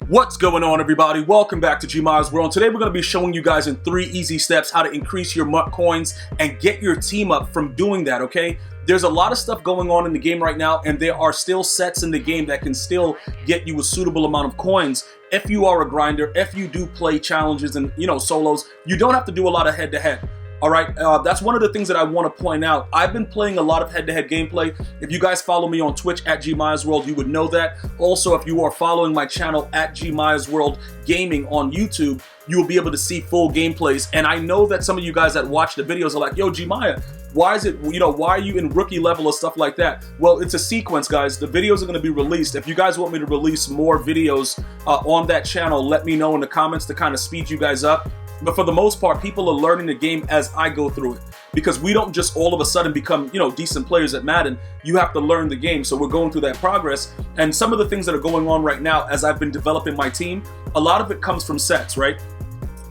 What's going on, everybody? Welcome back to GmiasWorld. Today we're going to be showing you guys in 3 easy steps how to increase your MUT coins and get your team up from doing that, okay? There's a lot of stuff going on in the game right now, and there are still sets in the game that can still get you a suitable amount of coins. If you are a grinder, if you do play challenges and, solos, you don't have to do a lot of head-to-head. All right, that's one of the things that I want to point out. I've been playing a lot of head-to-head gameplay. If you guys follow me on Twitch at GmiasWorld, you would know that. Also, if you are following my channel at GmiasWorld Gaming on YouTube, you will be able to see full gameplays. And I know that some of you guys that watch the videos are like, yo, Gmia, why is it, why are you in rookie level or stuff like that? Well, it's a sequence, guys. The videos are going to be released. If you guys want me to release more videos on that channel, let me know in the comments to kind of speed you guys up. But for the most part, people are learning the game as I go through it, because we don't just all of a sudden become, decent players at Madden. You have to learn the game. So we're going through that progress. And some of the things that are going on right now as I've been developing my team, a lot of it comes from sets, right?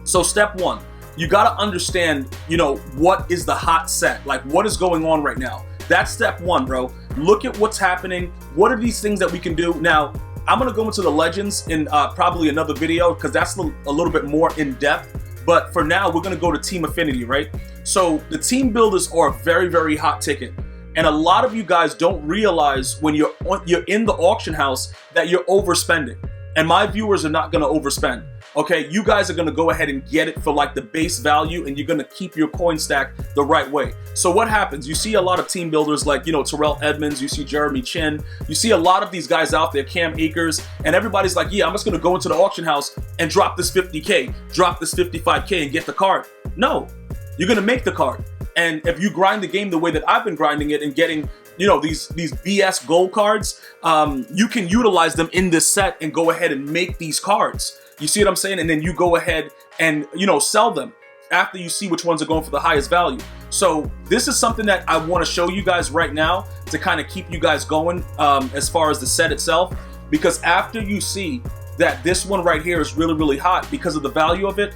So step one, you got to understand, what is the hot set? Like, what is going on right now? That's step one, bro. Look at what's happening. What are these things that we can do? Now, I'm going to go into the legends in probably another video, because that's a little bit more in depth. But for now, we're going to go to team affinity, right? So the team builders are very, very hot ticket. And a lot of you guys don't realize when you're in the auction house that you're overspending. And my viewers are not going to overspend. Okay, you guys are going to go ahead and get it for like the base value, and you're going to keep your coin stack the right way. So what happens? You see a lot of team builders like, Terrell Edmonds, you see Jeremy Chin, you see a lot of these guys out there, Cam Akers, and everybody's like, yeah, I'm just going to go into the auction house and drop this 50K, drop this 55K and get the card. No, you're going to make the card. And if you grind the game the way that I've been grinding it and getting, these BS gold cards, you can utilize them in this set and go ahead and make these cards. You see what I'm saying? And then you go ahead and, sell them after you see which ones are going for the highest value. So this is something that I want to show you guys right now to kind of keep you guys going as far as the set itself. Because after you see that this one right here is really, really hot because of the value of it,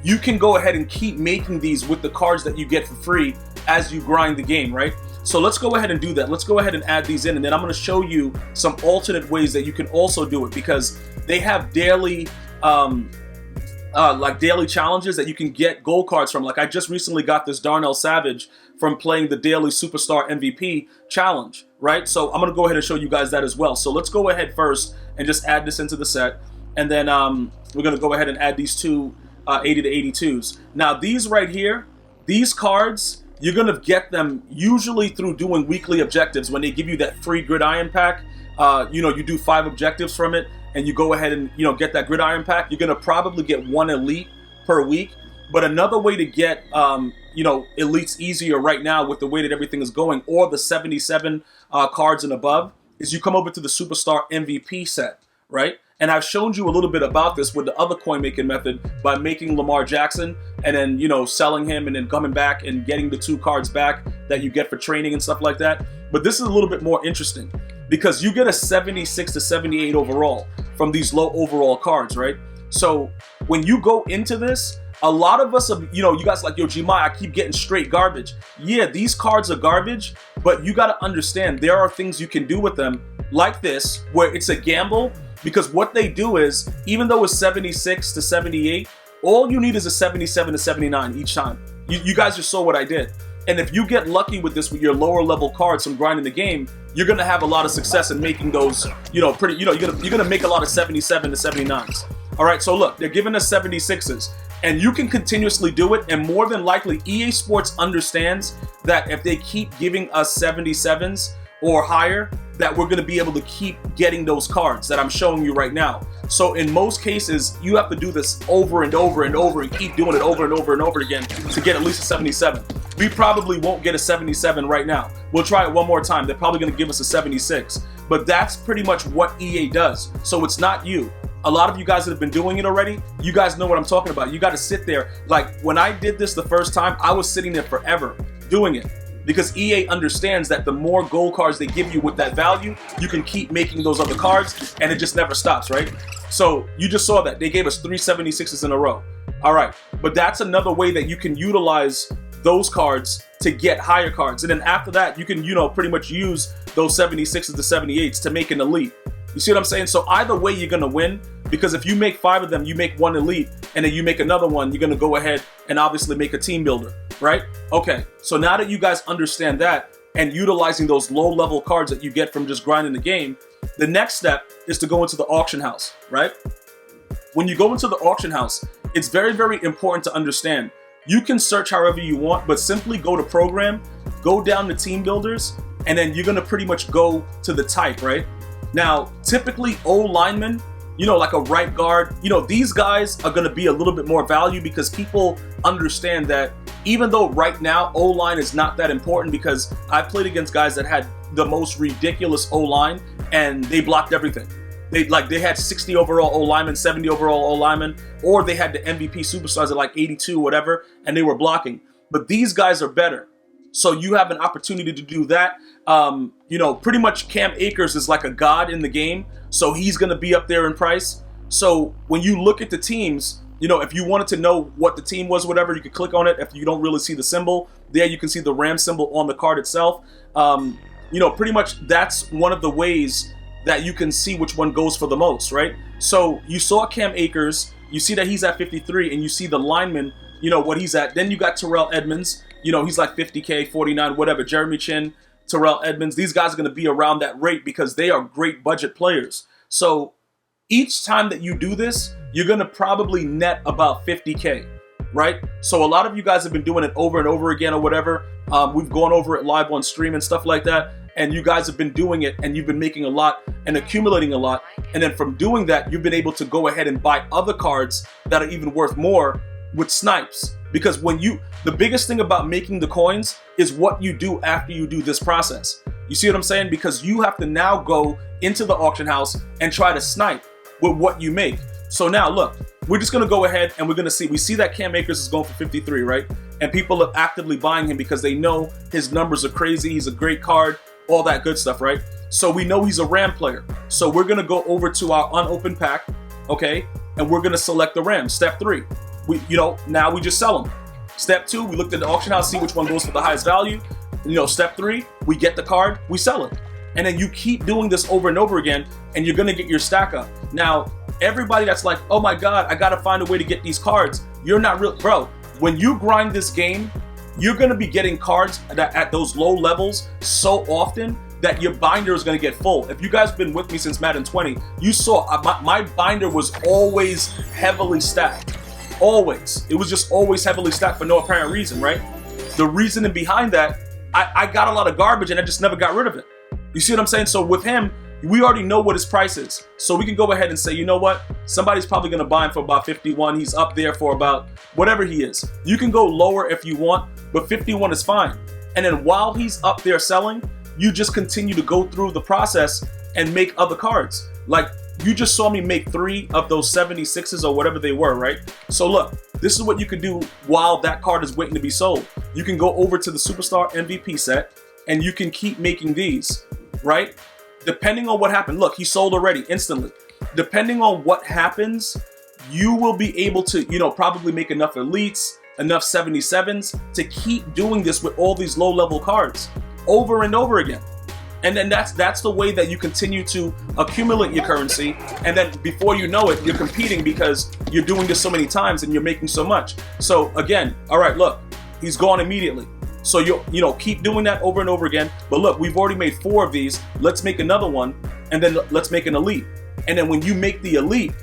you can go ahead and keep making these with the cards that you get for free as you grind the game, right? So let's go ahead and do that. Let's go ahead and add these in, and then I'm going to show you some alternate ways that you can also do it, because they have daily daily challenges that you can get gold cards from. Like I just recently got this Darnell Savage from playing the daily Superstar MVP challenge, right? So I'm going to go ahead and show you guys that as well. So let's go ahead first and just add this into the set, and then we're going to go ahead and add these two 80 to 82s. Now these right here, these cards, you're going to get them usually through doing weekly objectives. When they give you that free gridiron pack, you do 5 objectives from it, and you go ahead and, get that gridiron pack. You're going to probably get 1 elite per week. But another way to get, elites easier right now with the way that everything is going, or the 77 cards and above, is you come over to the Superstar MVP set, right? And I've shown you a little bit about this with the other coin making method by making Lamar Jackson and then, selling him and then coming back and getting the 2 cards back that you get for training and stuff like that. But this is a little bit more interesting because you get a 76 to 78 overall from these low overall cards, right? So when you go into this, a lot of us are, you guys are like, yo, Gmi, I keep getting straight garbage. Yeah, these cards are garbage, but you got to understand there are things you can do with them like this, where it's a gamble. Because what they do is, even though it's 76 to 78, all you need is a 77 to 79 each time. You guys just saw what I did. And if you get lucky with this, with your lower level cards from grinding the game, you're going to have a lot of success in making those, you're going to make a lot of 77 to 79s. All right, so look, they're giving us 76s. And you can continuously do it, and more than likely, EA Sports understands that if they keep giving us 77s or higher, that we're going to be able to keep getting those cards that I'm showing you right now. So in most cases, you have to do this over and over and over and keep doing it over and over and over again to get at least a 77. We probably won't get a 77 right now. We'll try it one more time. They're probably going to give us a 76. But that's pretty much what EA does. So it's not you. A lot of you guys that have been doing it already, you guys know what I'm talking about. You got to sit there. Like when I did this the first time, I was sitting there forever doing it. Because EA understands that the more gold cards they give you with that value, you can keep making those other cards, and it just never stops, right? So you just saw that. They gave us 3 76s in a row. All right, but that's another way that you can utilize those cards to get higher cards. And then after that, you can, pretty much use those 76s to 78s to make an elite. You see what I'm saying? So either way, you're going to win. Because if you make 5 of them, you make 1 elite, and then you make another one, you're gonna go ahead and obviously make a team builder, right? Okay, so now that you guys understand that and utilizing those low-level cards that you get from just grinding the game, the next step is to go into the auction house, right? When you go into the auction house, it's very, very important to understand. You can search however you want, but simply go to program, go down to team builders, and then you're gonna pretty much go to the type, right? Now, typically O linemen, you know, like a right guard, you know, these guys are gonna be a little bit more value because people understand that even though right now O-line is not that important, because I've played against guys that had the most ridiculous O-line and they blocked everything. They had 60 overall O-linemen, 70 overall O-linemen, or they had the MVP superstars at like 82, whatever, and they were blocking. But these guys are better. So you have an opportunity to do that. You know, pretty much Cam Akers is like a god in the game, so he's going to be up there in price. So when you look at the teams, you know, if you wanted to know what the team was, whatever, you could click on it. If you don't really see the symbol, there you can see the Ram symbol on the card itself. You know, pretty much that's one of the ways that you can see which one goes for the most, right? So you saw Cam Akers, you see that he's at 53, and you see the lineman, you know, what he's at. Then you got Terrell Edmonds, you know, he's like 50K, 49, whatever. Jeremy Chin, Terrell Edmonds, these guys are going to be around that rate because they are great budget players. So each time that you do this, you're going to probably net about 50K, right? So a lot of you guys have been doing it over and over again or whatever. We've gone over it live on stream and stuff like that. And you guys have been doing it and you've been making a lot and accumulating a lot. And then from doing that, you've been able to go ahead and buy other cards that are even worth more with snipes. Because the biggest thing about making the coins is what you do after you do this process. You see what I'm saying? Because you have to now go into the auction house and try to snipe with what you make. So now look, we're just gonna go ahead and we're gonna see, we see that Cam Akers is going for 53, right? And people are actively buying him because they know his numbers are crazy, he's a great card, all that good stuff, right? So we know he's a Ram player. So we're gonna go over to our unopened pack, okay? And we're gonna select the Ram, step 3. Now we just sell them. Step 2, we looked at the auction house, see which one goes for the highest value. Step 3, we get the card, we sell it. And then you keep doing this over and over again, and you're gonna get your stack up. Now, everybody that's like, oh my God, I gotta find a way to get these cards. You're not real, bro. When you grind this game, you're gonna be getting cards that at those low levels so often that your binder is gonna get full. If you guys have been with me since Madden 20, you saw my binder was always heavily stacked. Always. It was just always heavily stacked for no apparent reason, right? The reasoning behind that, I got a lot of garbage and I just never got rid of it. You see what I'm saying? So with him, we already know what his price is. So we can go ahead and say, you know what? Somebody's probably gonna buy him for about 51. He's up there for about whatever he is. You can go lower if you want, but 51 is fine. And then while he's up there selling, you just continue to go through the process and make other cards. Like you just saw me make 3 of those 76s or whatever they were, right? So look, this is what you can do while that card is waiting to be sold. You can go over to the Superstar MVP set and you can keep making these, right? Depending on what happened, look, he sold already instantly. Depending on what happens, you will be able to, probably make enough elites, enough 77s to keep doing this with all these low-level cards over and over again. And then that's the way that you continue to accumulate your currency. And then before you know it, you're competing because you're doing this so many times and you're making so much. So again, all right, look, he's gone immediately. So you keep doing that over and over again. But look, we've already made 4 of these. Let's make another one, and then let's make an elite. And then when you make the elite,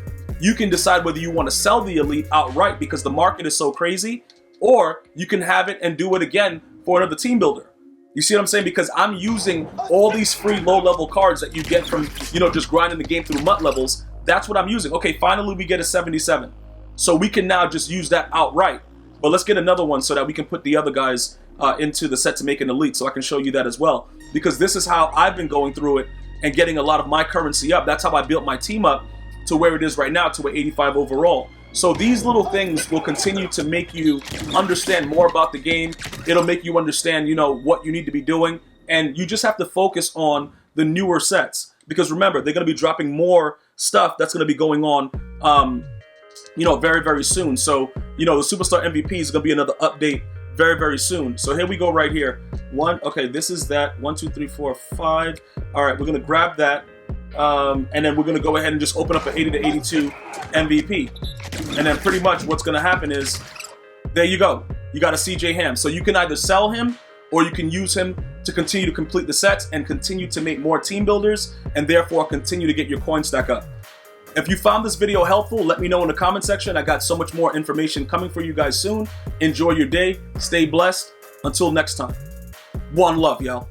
you can decide whether you want to sell the elite outright because the market is so crazy, or you can have it and do it again for another team builder. You see what I'm saying? Because I'm using all these free low-level cards that you get from, just grinding the game through MUT levels. That's what I'm using. Okay, finally we get a 77. So we can now just use that outright. But let's get another one so that we can put the other guys into the set to make an elite, so I can show you that as well. Because this is how I've been going through it and getting a lot of my currency up. That's how I built my team up to where it is right now, to an 85 overall. So these little things will continue to make you understand more about the game. It'll make you understand, what you need to be doing. And you just have to focus on the newer sets. Because remember, they're going to be dropping more stuff that's going to be going on, very, very soon. So, the Superstar MVP is going to be another update very, very soon. So here we go right here. Okay, this is that. 1, 2, 3, 4, 5. All right, we're going to grab that. and then we're going to go ahead and just open up an 80 to 82 MVP. And then pretty much what's going to happen is, there you go. You got a CJ Ham. So you can either sell him or you can use him to continue to complete the sets and continue to make more team builders and therefore continue to get your coin stack up. If you found this video helpful, let me know in the comment section. I got so much more information coming for you guys soon. Enjoy your day. Stay blessed. Until next time. One love, y'all.